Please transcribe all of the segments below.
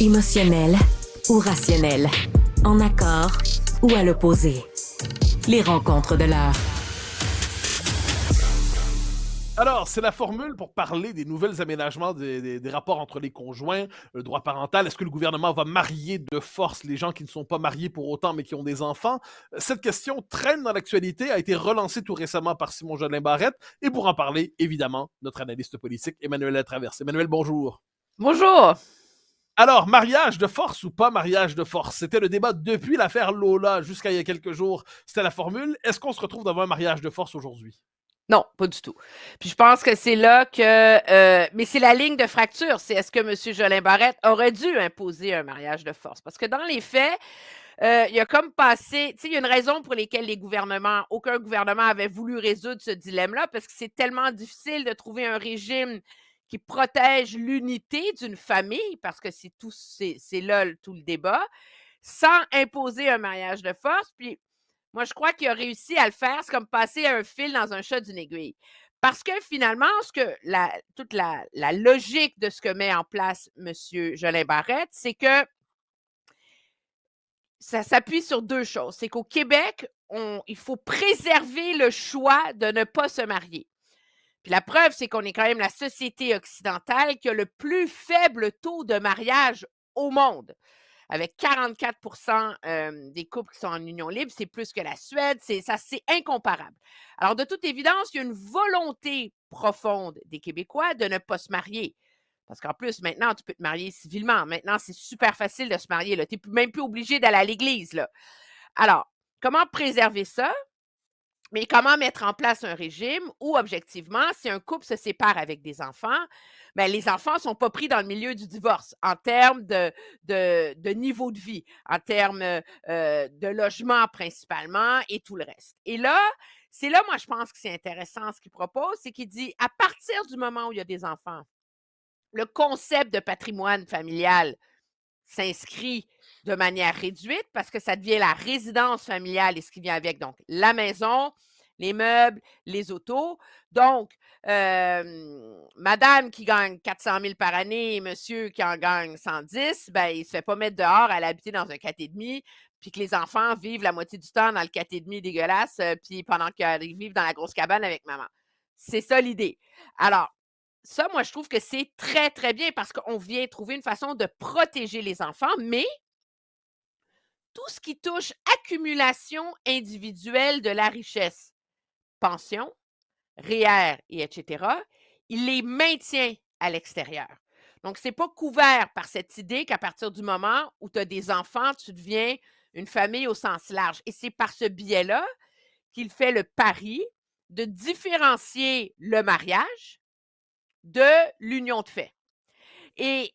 Émotionnel ou rationnel, en accord ou à l'opposé. Les rencontres de l'heure. Alors, c'est la formule pour parler des nouvelles aménagements des rapports entre les conjoints, le droit parental. Est-ce que le gouvernement va marier de force les gens qui ne sont pas mariés pour autant, mais qui ont des enfants? Cette question traîne dans l'actualité, a été relancée tout récemment par Simon Jolin Barrette. Et pour en parler, évidemment, notre analyste politique, Emmanuel Latraverse. Emmanuel, bonjour. Bonjour! Alors, mariage de force ou pas mariage de force? C'était le débat depuis l'affaire Lola jusqu'à il y a quelques jours. C'était la formule. Est-ce qu'on se retrouve devant un mariage de force aujourd'hui? Non, pas du tout. Puis je pense que c'est là que... mais c'est la ligne de fracture. C'est est-ce que M. Jolin Barrette aurait dû imposer un mariage de force? Parce que dans les faits, il y a comme passé... Tu sais, il y a une raison pour laquelle aucun gouvernement avait voulu résoudre ce dilemme-là, parce que c'est tellement difficile de trouver un régime qui protège l'unité d'une famille, parce que c'est là tout le débat, sans imposer un mariage de force. Puis moi, je crois qu'il a réussi à le faire. C'est comme passer un fil dans un chat d'une aiguille. Parce que finalement, toute la logique de ce que met en place M. Jolin Barrette, c'est que ça s'appuie sur deux choses. C'est qu'au Québec, il faut préserver le choix de ne pas se marier. Puis la preuve, c'est qu'on est quand même la société occidentale qui a le plus faible taux de mariage au monde. Avec 44 des couples qui sont en union libre, c'est plus que la Suède, c'est incomparable. Alors, de toute évidence, il y a une volonté profonde des Québécois de ne pas se marier. Parce qu'en plus, maintenant, tu peux te marier civilement. Maintenant, c'est super facile de se marier. Tu n'es même plus obligé d'aller à l'église. Là. Alors, comment préserver ça? Mais comment mettre en place un régime où, objectivement, si un couple se sépare avec des enfants, bien, les enfants ne sont pas pris dans le milieu du divorce en termes de niveau de vie, en termes de logement principalement et tout le reste. Et là, c'est là, moi, je pense que c'est intéressant ce qu'il propose, c'est qu'il dit, à partir du moment où il y a des enfants, le concept de patrimoine familial s'inscrit de manière réduite parce que ça devient la résidence familiale et ce qui vient avec. Donc, la maison, les meubles, les autos. Donc, madame qui gagne 400 000 par année et monsieur qui en gagne 110, ben, il ne se fait pas mettre dehors à aller habiter dans un 4,5 puis que les enfants vivent la moitié du temps dans le 4,5 dégueulasse puis pendant qu'ils vivent dans la grosse cabane avec maman. C'est ça l'idée. Alors, ça, moi, je trouve que c'est très, très bien parce qu'on vient trouver une façon de protéger les enfants, mais tout ce qui touche accumulation individuelle de la richesse, pension, REER et etc., il les maintient à l'extérieur. Donc, ce n'est pas couvert par cette idée qu'à partir du moment où tu as des enfants, tu deviens une famille au sens large. Et c'est par ce biais-là qu'il fait le pari de différencier le mariage de l'union de fait. Et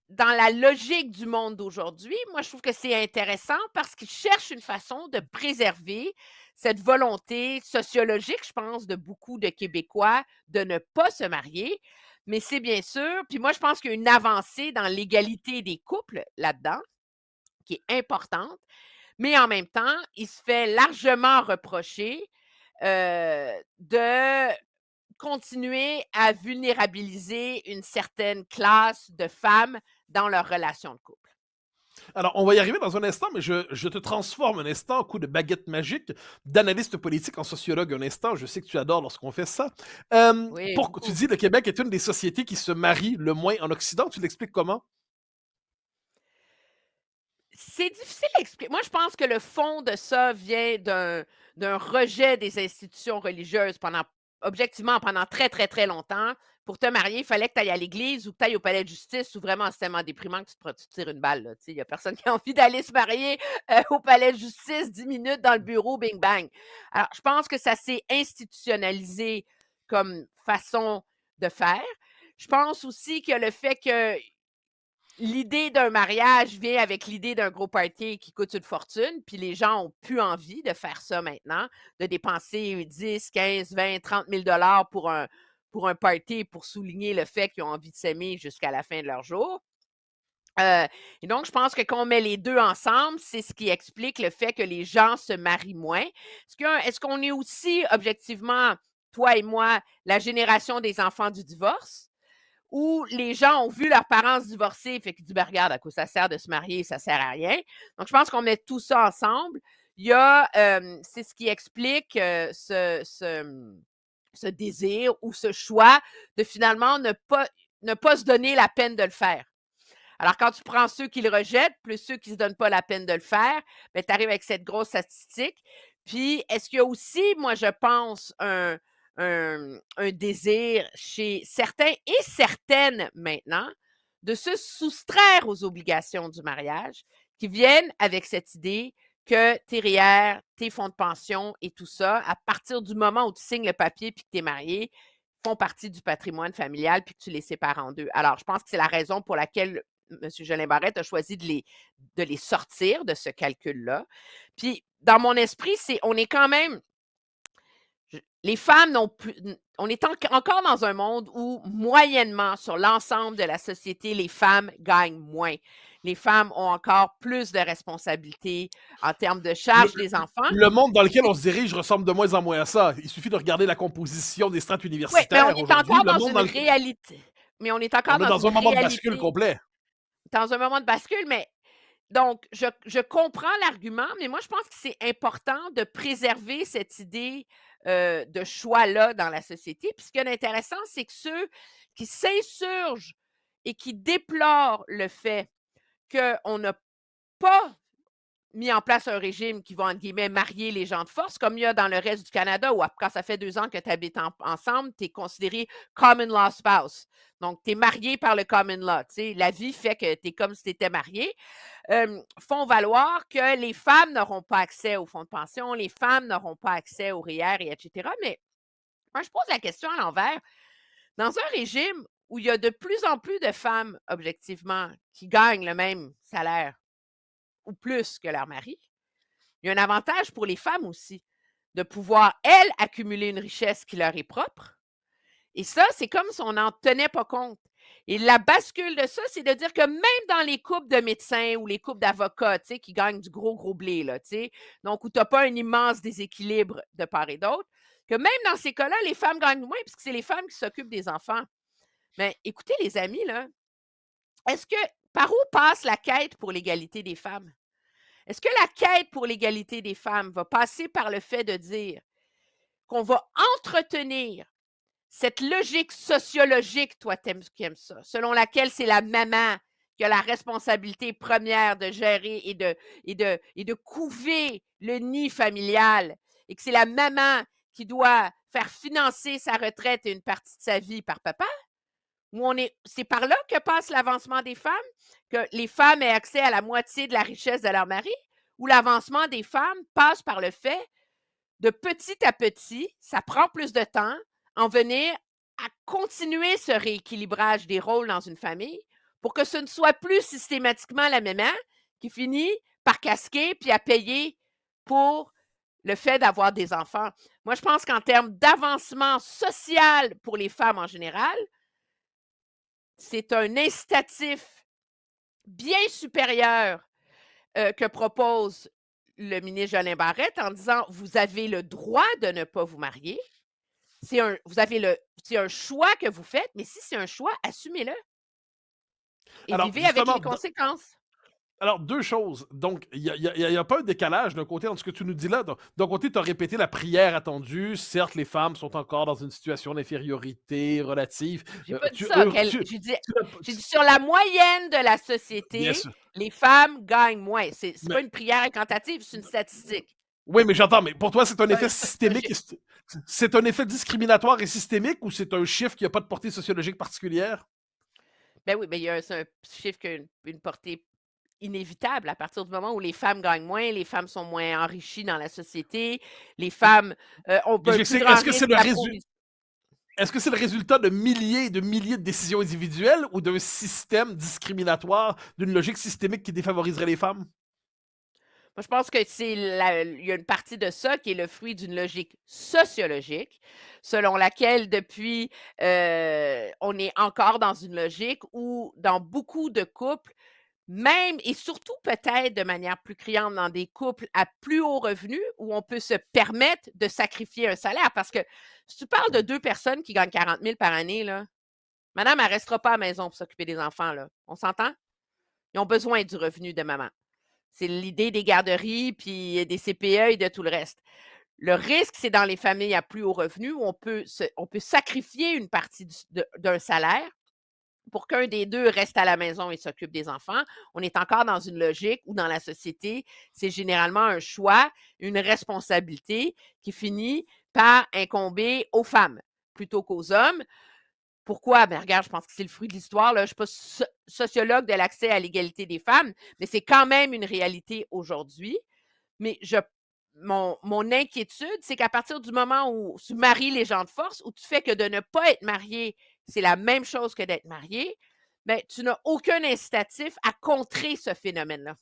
dans la logique du monde d'aujourd'hui, moi, je trouve que c'est intéressant parce qu'ils cherchent une façon de préserver cette volonté sociologique, je pense, de beaucoup de Québécois de ne pas se marier. Mais c'est bien sûr, puis moi, je pense qu'il y a une avancée dans l'égalité des couples là-dedans, qui est importante, mais en même temps, il se fait largement reprocher de continuer à vulnérabiliser une certaine classe de femmes dans leur relation de couple. Alors, on va y arriver dans un instant, mais je te transforme un instant, coup de baguette magique, d'analyste politique en sociologue un instant. Je sais que tu adores lorsqu'on fait ça. Oui, Tu beaucoup. dis que le Québec est une des sociétés qui se marie le moins en Occident. Tu l'expliques comment? C'est difficile à expliquer. Moi, je pense que le fond de ça vient d'un rejet des institutions religieuses objectivement, pendant très, très, très longtemps. Pour te marier, il fallait que tu ailles à l'église ou que tu ailles au palais de justice ou vraiment c'est tellement déprimant que tu te tires une balle. Là. Il n'y a personne qui a envie d'aller se marier au palais de justice 10 minutes dans le bureau, bing bang. Alors, je pense que ça s'est institutionnalisé comme façon de faire. Je pense aussi que le fait que l'idée d'un mariage vient avec l'idée d'un gros party qui coûte une fortune, puis les gens ont plus envie de faire ça maintenant, de dépenser 10, 15, 20, 30 000 $ pour un party pour souligner le fait qu'ils ont envie de s'aimer jusqu'à la fin de leur jour. Et donc, je pense que quand on met les deux ensemble, c'est ce qui explique le fait que les gens se marient moins. Est-ce qu'on est aussi, objectivement, toi et moi, la génération des enfants du divorce? où les gens ont vu leurs parents se divorcer, fait qu'ils disent, ben regarde, à quoi ça sert de se marier, ça sert à rien. Donc, je pense qu'on met tout ça ensemble. Il y a, c'est ce qui explique ce désir ou ce choix de finalement ne pas se donner la peine de le faire. Alors, quand tu prends ceux qui le rejettent, plus ceux qui ne se donnent pas la peine de le faire, ben, tu arrives avec cette grosse statistique. Puis, est-ce qu'il y a aussi, moi, je pense, un désir chez certains et certaines maintenant de se soustraire aux obligations du mariage qui viennent avec cette idée que tes REER, tes fonds de pension et tout ça, à partir du moment où tu signes le papier puis que tu es marié, font partie du patrimoine familial puis que tu les sépares en deux. Alors, je pense que c'est la raison pour laquelle M. Jolin Barrette a choisi de les sortir de ce calcul-là. Puis, dans mon esprit, on est quand même, les femmes n'ont plus, on est encore dans un monde où, moyennement, sur l'ensemble de la société, les femmes gagnent moins. Les femmes ont encore plus de responsabilités en termes de charge des enfants. Le monde dans lequel on se dirige ressemble de moins en moins à ça. Il suffit de regarder la composition des strates Oui, mais universitaires on est aujourd'hui. encore Le dans monde une réalité. Mais on est encore on est dans un une moment de bascule réalité, complet. dans un moment de bascule, mais donc, je comprends l'argument, mais moi, je pense que c'est important de préserver cette idée de choix-là dans la société. Puis ce qui est intéressant, c'est que ceux qui s'insurgent et qui déplorent le fait qu'on n'a pas mis en place un régime qui va, entre guillemets, marier les gens de force, comme il y a dans le reste du Canada, où quand ça fait 2 ans que tu habites ensemble, tu es considéré common law spouse. Donc, tu es marié par le common law. La vie fait que tu es comme si tu étais marié. Font valoir que les femmes n'auront pas accès aux fonds de pension, les femmes n'auront pas accès aux REER, et etc. Mais moi, je pose la question à l'envers. Dans un régime où il y a de plus en plus de femmes, objectivement, qui gagnent le même salaire ou plus que leur mari, il y a un avantage pour les femmes aussi de pouvoir, elles, accumuler une richesse qui leur est propre. Et ça, c'est comme si on n'en tenait pas compte. Et la bascule de ça, c'est de dire que même dans les couples de médecins ou les couples d'avocats, qui gagnent du gros blé, là, donc où tu n'as pas un immense déséquilibre de part et d'autre, que même dans ces cas-là, les femmes gagnent moins puisque c'est les femmes qui s'occupent des enfants. Mais écoutez, les amis, là, par où passe la quête pour l'égalité des femmes? Est-ce que la quête pour l'égalité des femmes va passer par le fait de dire qu'on va entretenir cette logique sociologique, toi qui aimes ça, selon laquelle c'est la maman qui a la responsabilité première de gérer et de couver le nid familial, et que c'est la maman qui doit faire financer sa retraite et une partie de sa vie par papa? Ou c'est par là que passe l'avancement des femmes, que les femmes aient accès à la moitié de la richesse de leur mari? Ou l'avancement des femmes passe par le fait de petit à petit, ça prend plus de temps, en venir à continuer ce rééquilibrage des rôles dans une famille pour que ce ne soit plus systématiquement la maman qui finit par casquer puis à payer pour le fait d'avoir des enfants. Moi, je pense qu'en termes d'avancement social pour les femmes en général, c'est un incitatif bien supérieur que propose le ministre Jolin Barrette en disant vous avez le droit de ne pas vous marier. C'est un choix que vous faites, mais si c'est un choix, assumez-le. Et Alors, vivez avec justement, les conséquences. alors, deux choses. Donc, il y a pas un décalage d'un côté entre ce que tu nous dis là. D'un côté, tu as répété la prière attendue. Certes, les femmes sont encore dans une situation d'infériorité relative. J'ai pas dit ça. J'ai dit sur la moyenne de la Bien société, sûr. les femmes gagnent moins. C'est Mais- pas une prière incantative, c'est une statistique. Oui, mais j'entends, mais pour toi, c'est un Ouais, effet c'est systémique. C'est un effet discriminatoire et systémique ou c'est un chiffre qui n'a pas de portée sociologique particulière? Ben oui, mais c'est un chiffre qui a une portée inévitable à partir du moment où les femmes gagnent moins, les femmes sont moins enrichies dans la société, les femmes ont Mais un je sais, plus grand est-ce que c'est risque le d'approvisionnement. Est-ce que c'est le résultat de milliers et de milliers de décisions individuelles ou d'un système discriminatoire, d'une logique systémique qui défavoriserait les femmes? Moi, je pense que il y a une partie de ça qui est le fruit d'une logique sociologique, selon laquelle depuis, on est encore dans une logique où, dans beaucoup de couples, même et surtout peut-être de manière plus criante dans des couples à plus haut revenu, où on peut se permettre de sacrifier un salaire. Parce que si tu parles de 2 personnes qui gagnent 40 000 par année, là, Madame, elle restera pas à la maison pour s'occuper des enfants, là. On s'entend? Ils ont besoin du revenu de maman. C'est l'idée des garderies, puis des CPE et de tout le reste. Le risque, c'est dans les familles à plus haut revenu où on peut sacrifier une partie d'un salaire pour qu'un des deux reste à la maison et s'occupe des enfants. On est encore dans une logique où dans la société, c'est généralement un choix, une responsabilité qui finit par incomber aux femmes plutôt qu'aux hommes. Pourquoi? Ben regarde, je pense que c'est le fruit de l'histoire. Là. Je ne suis pas sociologue de l'accès à l'égalité des femmes, mais c'est quand même une réalité aujourd'hui. Mais mon inquiétude, c'est qu'à partir du moment où tu maries les gens de force, où tu fais que de ne pas être marié, c'est la même chose que d'être marié, ben, tu n'as aucun incitatif à contrer ce phénomène-là.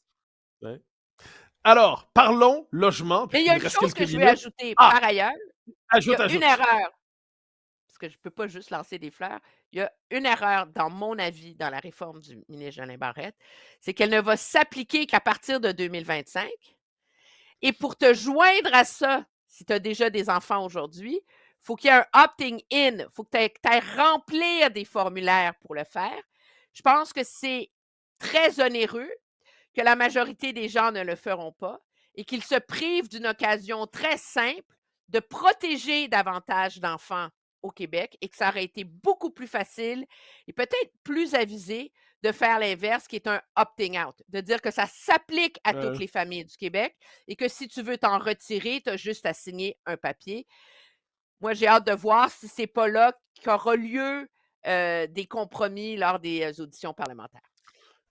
Ouais. Alors, parlons logement, Mais il y puisqu'il a nous une reste chose quelques que je vais minutes. ajouter Ah, par ailleurs. Il y ajoute, a une ajoute. erreur, parce que je ne peux pas juste lancer des fleurs. Il y a une erreur, dans mon avis, dans la réforme du ministre Jolin Barrette, c'est qu'elle ne va s'appliquer qu'à partir de 2025. Et pour te joindre à ça, si tu as déjà des enfants aujourd'hui, il faut qu'il y ait un opting in. Il faut que tu ailles remplir des formulaires pour le faire. Je pense que c'est très onéreux, que la majorité des gens ne le feront pas et qu'ils se privent d'une occasion très simple de protéger davantage d'enfants au Québec et que ça aurait été beaucoup plus facile et peut-être plus avisé de faire l'inverse, qui est un opting out, de dire que ça s'applique à toutes les familles du Québec et que si tu veux t'en retirer, tu as juste à signer un papier. Moi, j'ai hâte de voir si c'est pas là qu'aura lieu des compromis lors des auditions parlementaires.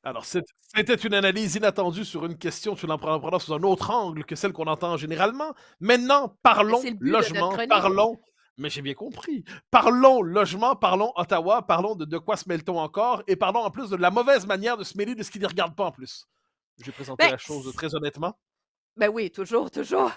Alors, c'était une analyse inattendue sur une question, tu l'en prends sous un autre angle que celle qu'on entend généralement. Maintenant, Mais c'est parlons le but de notre logement, chronique. parlons, mais j'ai bien compris, parlons logement, parlons Ottawa, parlons de quoi se mêle-t-on encore, et parlons en plus de la mauvaise manière de se mêler de ce qui ne les regarde pas en plus. J'ai présenté Ben, la chose très honnêtement. ben oui, toujours, toujours.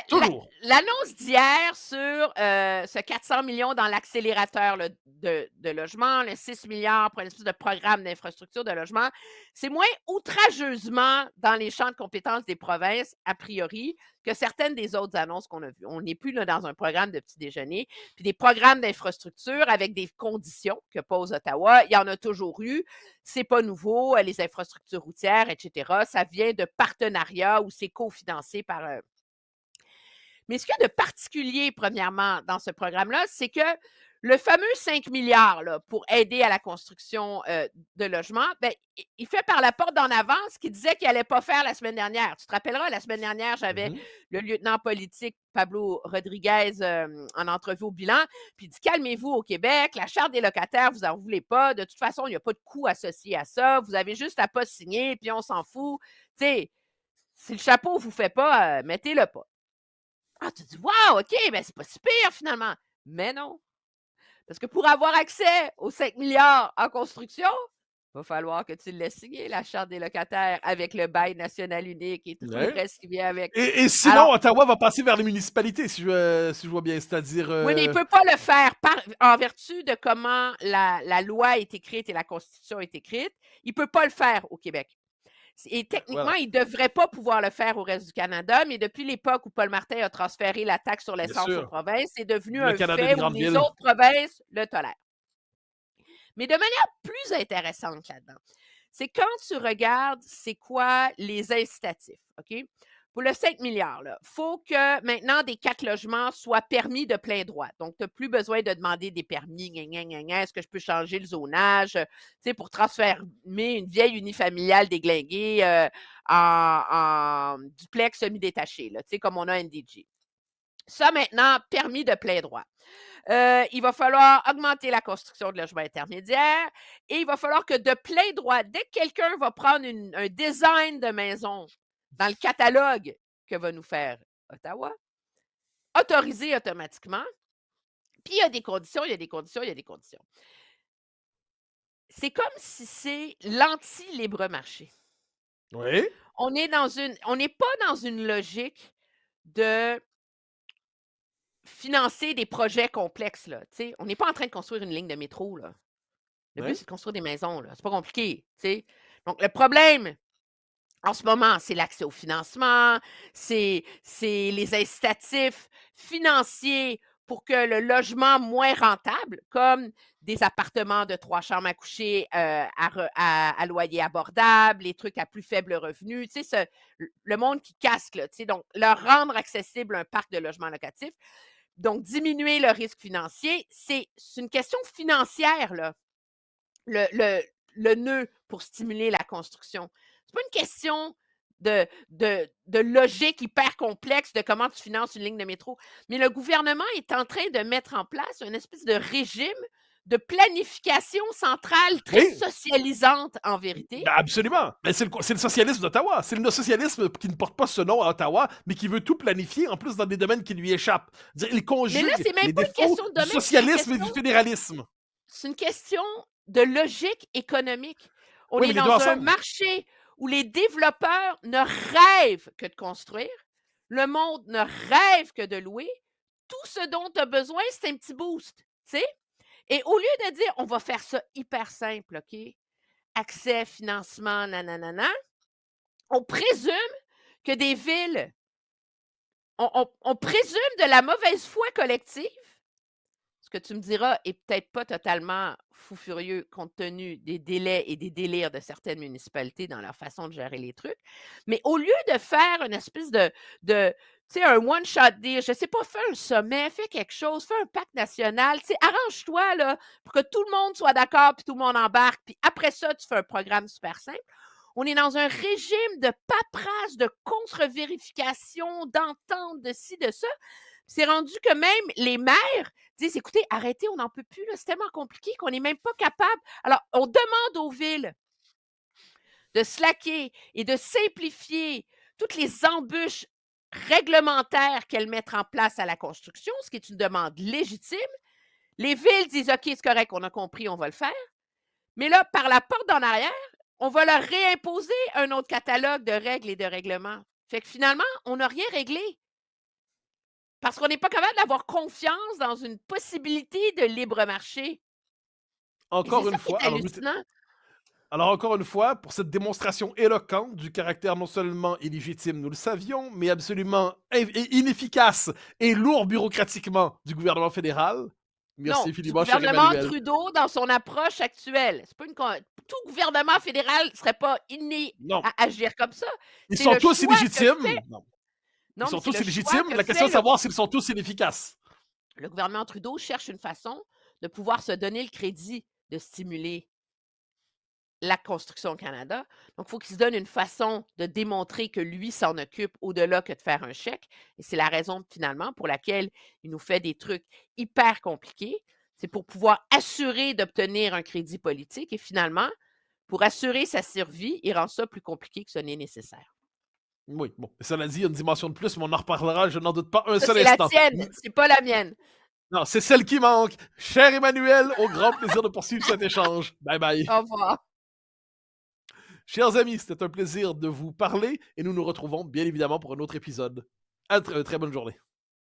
Toujours. L'annonce d'hier sur ce 400 millions dans l'accélérateur là, de logement, le 6 milliards pour une espèce de programme d'infrastructure de logement, c'est moins outrageusement dans les champs de compétences des provinces, a priori, que certaines des autres annonces qu'on a vues. On n'est plus là, dans un programme de petit déjeuner, puis des programmes d'infrastructure avec des conditions que pose Ottawa. Il y en a toujours eu. C'est pas nouveau, les infrastructures routières, etc. Ça vient de partenariats où c'est cofinancé par. Mais ce qu'il y a de particulier, premièrement, dans ce programme-là, c'est que le fameux 5 milliards là, pour aider à la construction de logements, ben, il fait par la porte d'en avant ce qu'il disait qu'il n'allait pas faire la semaine dernière. Tu te rappelleras, la semaine dernière, j'avais le lieutenant politique Pablo Rodriguez en entrevue au bilan, puis il dit calmez-vous au Québec, la charte des locataires, vous n'en voulez pas. De toute façon, il n'y a pas de coût associé à ça. Vous avez juste à pas signer, puis on s'en fout. Tu sais, si le chapeau ne vous fait pas, mettez-le pas. Ah, tu dis, wow, OK, ben c'est pas si pire finalement. Mais non. Parce que pour avoir accès aux 5 milliards en construction, il va falloir que tu le laisses signer, la charte des locataires, avec le bail national unique et tout le Ouais. reste qui vient avec. Et sinon, Alors, Ottawa va passer vers les municipalités, si je vois bien. C'est-à-dire. oui, mais il ne peut pas le faire en vertu de comment la loi est écrite et la Constitution est écrite. Il ne peut pas le faire au Québec. Et techniquement, Voilà. il ne devrait pas pouvoir le faire au reste du Canada, mais depuis l'époque où Paul Martin a transféré la taxe sur Bien l'essence aux sûr. provinces, c'est devenu Le un Canada fait des où grandes les villes. autres provinces le tolèrent. Mais de manière plus intéressante là-dedans, c'est quand tu regardes c'est quoi les incitatifs, OK? Pour le 5 milliards, il faut que maintenant des 4 logements soient permis de plein droit. Donc, tu n'as plus besoin de demander des permis. Est-ce que je peux changer le zonage? Tu sais, pour transformer une vieille unifamiliale déglinguée en duplex semi-détaché, là, tu sais, comme on a à NDG. Ça, maintenant, permis de plein droit. Il va falloir augmenter la construction de logements intermédiaires et il va falloir que de plein droit, dès que quelqu'un va prendre un design de maison dans le catalogue que va nous faire Ottawa, autoriser automatiquement. Puis il y a des conditions, il y a des conditions, il y a des conditions. C'est comme si c'est l'anti-libre marché. Oui. On n'est pas dans une logique de financer des projets complexes, là. Tu sais, on n'est pas en train de construire une ligne de métro, là. Le but, Ouais. c'est de construire des maisons, là. C'est pas compliqué, tu sais. Donc, le problème, en ce moment, c'est l'accès au financement, c'est les incitatifs financiers pour que le logement moins rentable, comme des appartements de 3 chambres à coucher à loyer abordable, les trucs à plus faible revenu, tu sais, le monde qui casque, là, tu sais, donc leur rendre accessible un parc de logements locatifs, donc diminuer le risque financier, c'est une question financière, là, le nœud pour stimuler la construction. C'est pas une question de logique hyper complexe de comment tu finances une ligne de métro. Mais le gouvernement est en train de mettre en place une espèce de régime de planification centrale très Oui. socialisante, en vérité. Ben absolument. Ben c'est le socialisme d'Ottawa. C'est le socialisme qui ne porte pas ce nom à Ottawa, mais qui veut tout planifier, en plus dans des domaines qui lui échappent. Il Mais là, conjugue c'est même les pas une défauts question de du domaine, c'est une socialisme et du question, fédéralisme. c'est une question de logique économique. On Oui, est mais les deux dans un ensemble. marché où les développeurs ne rêvent que de construire, le monde ne rêve que de louer. Tout ce dont tu as besoin, c'est un petit boost, tu sais? Et au lieu de dire: «On va faire ça hyper simple, OK? Accès, financement, nananana», on présume que des villes on présume de la mauvaise foi collective, ce que tu me diras est peut-être pas totalement fou furieux compte tenu des délais et des délires de certaines municipalités dans leur façon de gérer les trucs. Mais au lieu de faire une espèce de tu sais, un one shot deal, je sais pas, fais un sommet, fais quelque chose, fais un pacte national, tu sais, arrange-toi là pour que tout le monde soit d'accord, puis tout le monde embarque, puis après ça, tu fais un programme super simple. On est dans un régime de paperasse, de contre-vérification, d'entente, de ci, de ça. C'est rendu que même les maires disent: «Écoutez, arrêtez, on n'en peut plus, là, c'est tellement compliqué qu'on n'est même pas capable». Alors, on demande aux villes de slacker et de simplifier toutes les embûches réglementaires qu'elles mettent en place à la construction, ce qui est une demande légitime. Les villes disent: «OK, c'est correct, on a compris, on va le faire». Mais là, par la porte d'en arrière, on va leur réimposer un autre catalogue de règles et de règlements. Fait que finalement, on n'a rien réglé. Parce qu'on n'est pas capable d'avoir confiance dans une possibilité de libre marché. Et c'est Encore ça une qui est fois, hallucinant. alors encore une fois, pour cette démonstration éloquente du caractère non seulement illégitime, nous le savions, mais absolument inefficace et lourd bureaucratiquement du gouvernement fédéral. Non, Merci du infiniment, cher gouvernement Emmanuel. Trudeau dans son approche actuelle. C'est pas une tout gouvernement fédéral ne serait pas inné Non, à agir comme ça. ils C'est sont le tous choix que fait illégitimes. Non, ils non, mais sont c'est tous le choix illégitimes. que La question est fait de savoir s'ils sont tous inefficaces. le gouvernement Trudeau cherche une façon de pouvoir se donner le crédit de stimuler la construction au Canada. Donc, il faut qu'il se donne une façon de démontrer que lui s'en occupe au-delà que de faire un chèque. Et c'est la raison, finalement, pour laquelle il nous fait des trucs hyper compliqués. C'est pour pouvoir assurer d'obtenir un crédit politique. Et finalement, pour assurer sa survie, il rend ça plus compliqué que ce n'est nécessaire. Oui, bon, cela dit, il y a une dimension de plus, mais on en reparlera, je n'en doute pas un Ça, seul c'est la instant. tienne, c'est pas la mienne. Non, c'est celle qui manque. Cher Emmanuel, au grand plaisir de poursuivre cet échange. Bye bye. Au revoir. Chers amis, c'était un plaisir de vous parler et nous nous retrouvons bien évidemment pour un autre épisode. À très bonne journée.